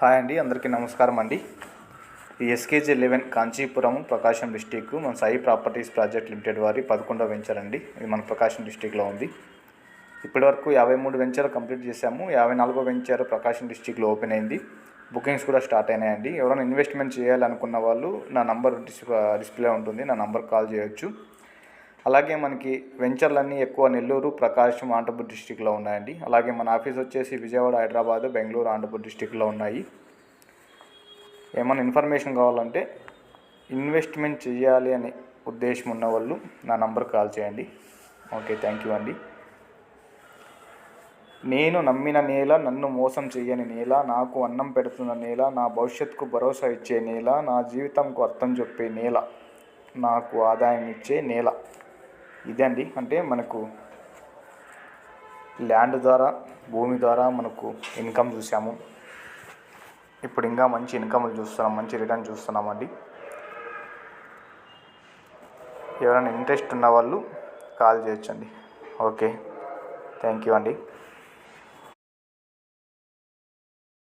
Hi అండి, అందరికీ నమస్కారం అండి. ఈ SKG11 కాంచీపురం ప్రకాశం డిస్టిక్ మన సాయి ప్రాపర్టీస్ ప్రాజెక్ట్ లిమిటెడ్ వారి 11వ వెంచర్ అండి. ఇది మన ప్రకాశం డిస్టిక్లో ఉంది. ఇప్పటివరకు 53 వెంచర్ కంప్లీట్ చేశాము. 54వ వెంచర్ ప్రకాశం డిస్టిక్లో ఓపెన్ అయింది. బుకింగ్స్ కూడా స్టార్ట్ అయినాయండి. ఎవరైనా ఇన్వెస్ట్మెంట్ చేయాలనుకున్న వాళ్ళు నా నంబర్ డిస్ప్లే ఉంటుంది, నా నంబర్ కాల్ చేయొచ్చు. అలాగే మనకి వెంచర్లన్నీ ఎక్కువ నెల్లూరు, ప్రకాశం, అనంతపురం డిస్టిక్లో ఉన్నాయండి. అలాగే మన ఆఫీస్ వచ్చేసి విజయవాడ, హైదరాబాద్, బెంగళూరు, అనంతపురం డిస్టిక్లో ఉన్నాయి. ఏమైనా ఇన్ఫర్మేషన్ కావాలంటే ఇన్వెస్ట్మెంట్ చేయాలి అనే ఉద్దేశం ఉన్న వాళ్ళు నా నంబర్ కాల్ చేయండి. ఓకే, థ్యాంక్ యూ అండి. నేను నమ్మిన నేల, నన్ను మోసం చేయని నేల, నాకు అన్నం పెడుతున్న నేల, నా భవిష్యత్తుకు భరోసా ఇచ్చే నేల, నా జీవితంకు అర్థం చెప్పే నేల, నాకు ఆదాయం ఇచ్చే నేల. ఇదే అండి. అంటే మనకు ల్యాండ్ ద్వారా, భూమి ద్వారా మనకు ఇన్కమ్ చూసాము. ఇప్పుడు ఇంకా మంచి ఇన్కమ్లు చూస్తున్నాం, మంచి రిటర్న్ చూస్తున్నామండి. ఎవరైనా ఇంట్రెస్ట్ ఉన్న వాళ్ళు కాల్ చేయొచ్చండి. ఓకే, థ్యాంక్ యూ అండి.